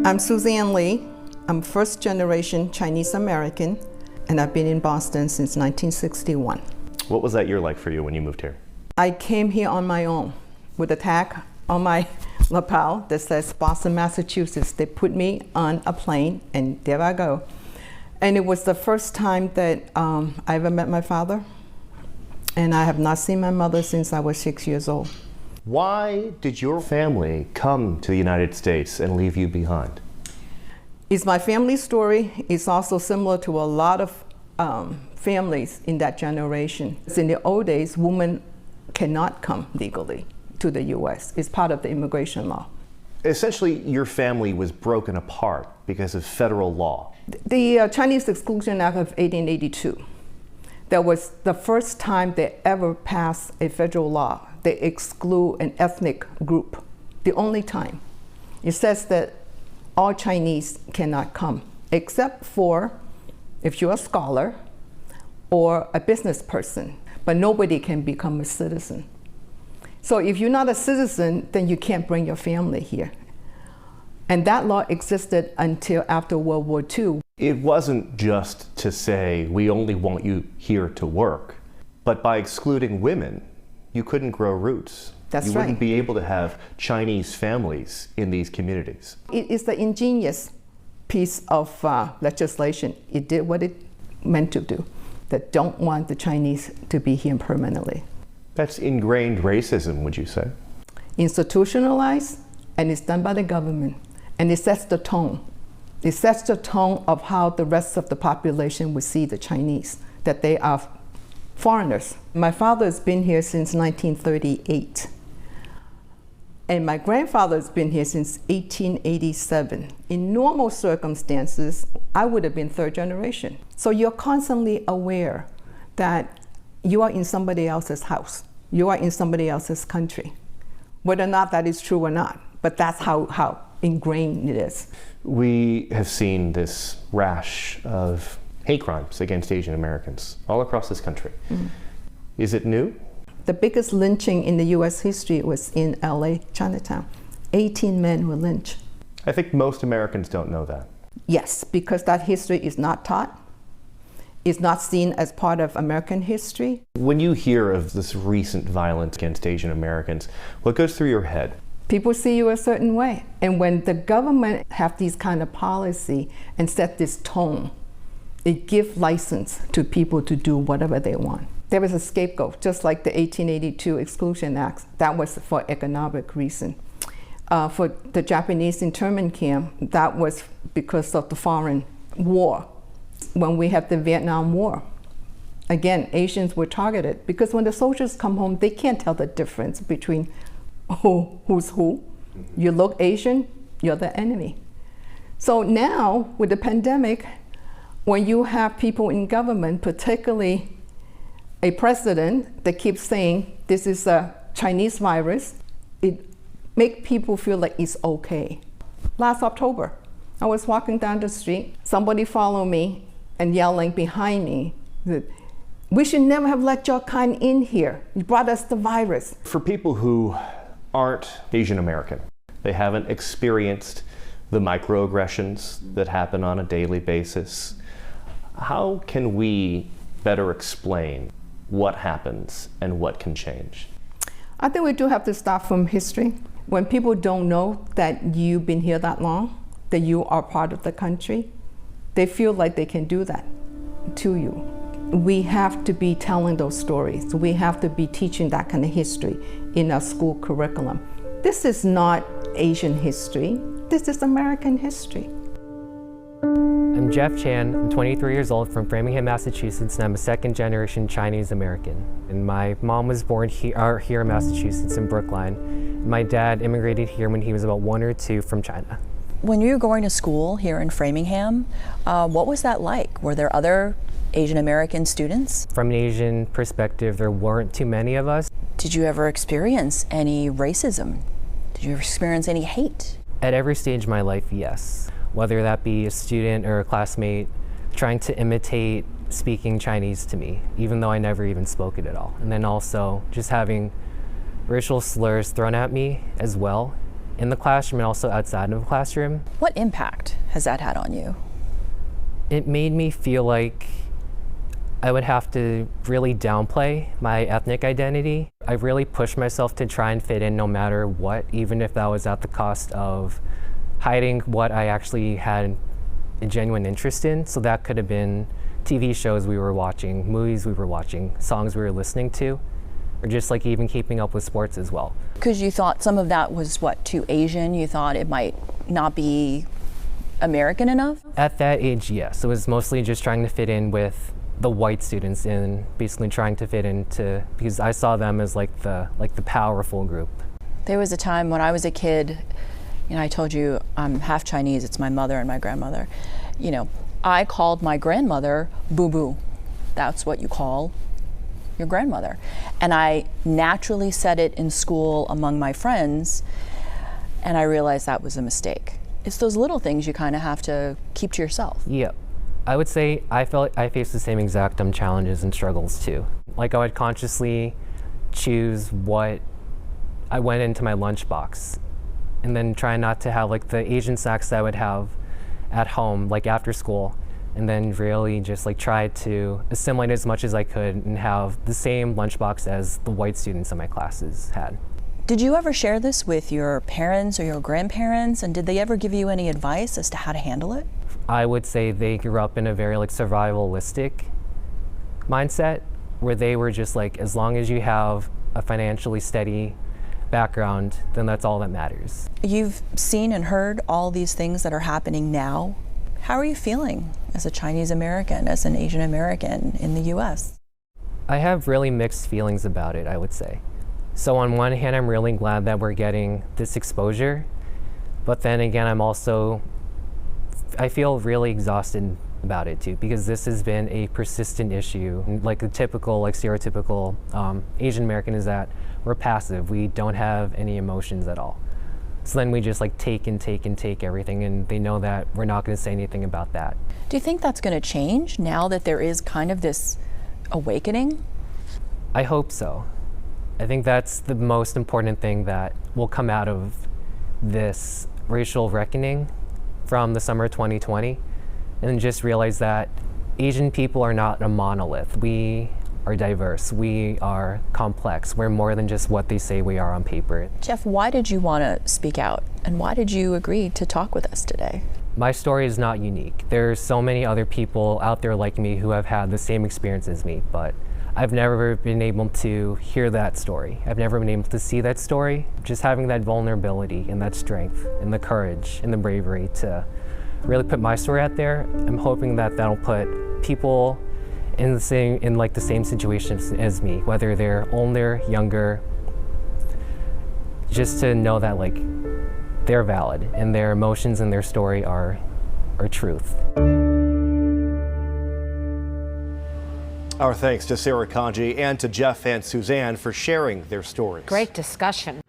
I'm Suzanne Lee. I'm first generation Chinese American, and I've been in Boston since 1961. What was that year like for you when you moved here? I came here on my own with a tag on my lapel that says Boston, Massachusetts. They put me on a plane, and there I go. And it was the first time that I ever met my father, and I have not seen my mother since I was 6 years old. Why did your family come to the United States and leave you behind? It's my family story. It's also similar to a lot of families in that generation. In the old days, women cannot come legally to the US. It's part of the immigration law. Essentially, your family was broken apart because of federal law. The Chinese Exclusion Act of 1882, that was the first time they ever passed a federal law. They exclude an ethnic group, the only time. It says that all Chinese cannot come, except for if you're a scholar or a business person, but nobody can become a citizen. So if you're not a citizen, then you can't bring your family here. And that law existed until after World War II. It wasn't just to say, we only want you here to work, but by excluding women, you couldn't grow roots. That's right. You wouldn't be able to have Chinese families in these communities. It is the ingenious piece of legislation. It did what it meant to do, that don't want the Chinese to be here permanently. That's ingrained racism, would you say? Institutionalized, and it's done by the government. And it sets the tone. It sets the tone of how the rest of the population would see the Chinese, that they are foreigners. My father has been here since 1938. And my grandfather has been here since 1887. In normal circumstances, I would have been third generation. So you're constantly aware that you are in somebody else's house. You are in somebody else's country. Whether or not that is true or not, but that's how ingrained it is. We have seen this rash of hate crimes against Asian Americans all across this country. Mm-hmm. Is it new? The biggest lynching in the US history was in LA, Chinatown. 18 men were lynched. I think most Americans don't know that. Yes, because that history is not taught. It's not seen as part of American history. When you hear of this recent violence against Asian Americans, what goes through your head? People see you a certain way. And when the government have these kind of policy and set this tone, it gives license to people to do whatever they want. There was a scapegoat, just like the 1882 Exclusion Act. That was for economic reason. For the Japanese internment camp, that was because of the foreign war. When we had the Vietnam War, again, Asians were targeted because when the soldiers come home, they can't tell the difference between who's who. You look Asian, you're the enemy. So now, with the pandemic, when you have people in government, particularly a president that keeps saying this is a Chinese virus, it makes people feel like it's okay. Last October, I was walking down the street, somebody followed me and yelling behind me that we should never have let your kind in here. You brought us the virus. For people who aren't Asian American, they haven't experienced the microaggressions that happen on a daily basis, how can we better explain what happens and what can change? I think we do have to start from history. When people don't know that you've been here that long, that you are part of the country, they feel like they can do that to you. We have to be telling those stories. We have to be teaching that kind of history in our school curriculum. This is not Asian history. This is American history. I'm Jeff Chan. I'm 23 years old from Framingham, Massachusetts, and I'm a second-generation Chinese American. And my mom was born here in Massachusetts, in Brookline. My dad immigrated here when he was about 1 or 2 from China. When you were going to school here in Framingham, what was that like? Were there other Asian American students? From an Asian perspective, there weren't too many of us. Did you ever experience any racism? Did you ever experience any hate? At every stage of my life, yes. Whether that be a student or a classmate trying to imitate speaking Chinese to me, even though I never even spoke it at all. And then also just having racial slurs thrown at me as well in the classroom and also outside of the classroom. What impact has that had on you? It made me feel like I would have to really downplay my ethnic identity. I really pushed myself to try and fit in no matter what, even if that was at the cost of hiding what I actually had a genuine interest in. So that could have been TV shows we were watching, movies we were watching, songs we were listening to, or just like even keeping up with sports as well. Because you thought some of that was what, too Asian? You thought it might not be American enough? At that age, yes. It was mostly just trying to fit in with the white students and basically trying to fit into, because I saw them as like the powerful group. There was a time when I was a kid, I told you I'm half Chinese, it's my mother and my grandmother. I called my grandmother Boo Boo. That's what you call your grandmother. And I naturally said it in school among my friends, and I realized that was a mistake. It's those little things you kind of have to keep to yourself. Yep. I would say I felt I faced the same exact challenges and struggles too. Like I would consciously choose what I went into my lunchbox, and then try not to have like the Asian snacks that I would have at home, like after school, and then really just like try to assimilate as much as I could and have the same lunchbox as the white students in my classes had. Did you ever share this with your parents or your grandparents, and did they ever give you any advice as to how to handle it? I would say they grew up in a very like survivalistic mindset where they were just like, as long as you have a financially steady background, then that's all that matters. You've seen and heard all these things that are happening now. How are you feeling as a Chinese American, as an Asian American in the US? I have really mixed feelings about it, I would say. So on one hand, I'm really glad that we're getting this exposure, but then again, I feel really exhausted about it too, because this has been a persistent issue. Like the typical, like stereotypical Asian American is that we're passive. We don't have any emotions at all. So then we just like take and take and take everything, and they know that we're not going to say anything about that. Do you think that's going to change now that there is kind of this awakening? I hope so. I think that's the most important thing that will come out of this racial reckoning from the summer of 2020, and just realize that Asian people are not a monolith. We are diverse. We are complex. We're more than just what they say we are on paper. Jeff, why did you want to speak out, and why did you agree to talk with us today? My story is not unique. There's so many other people out there like me who have had the same experience as me, but I've never been able to hear that story. I've never been able to see that story. Just having that vulnerability and that strength and the courage and the bravery to really put my story out there, I'm hoping that that'll put people in the same situation as me, whether they're older, younger, just to know that like they're valid and their emotions and their story are truth. Our thanks to Sarah Kanji and to Jeff and Suzanne for sharing their stories. Great discussion.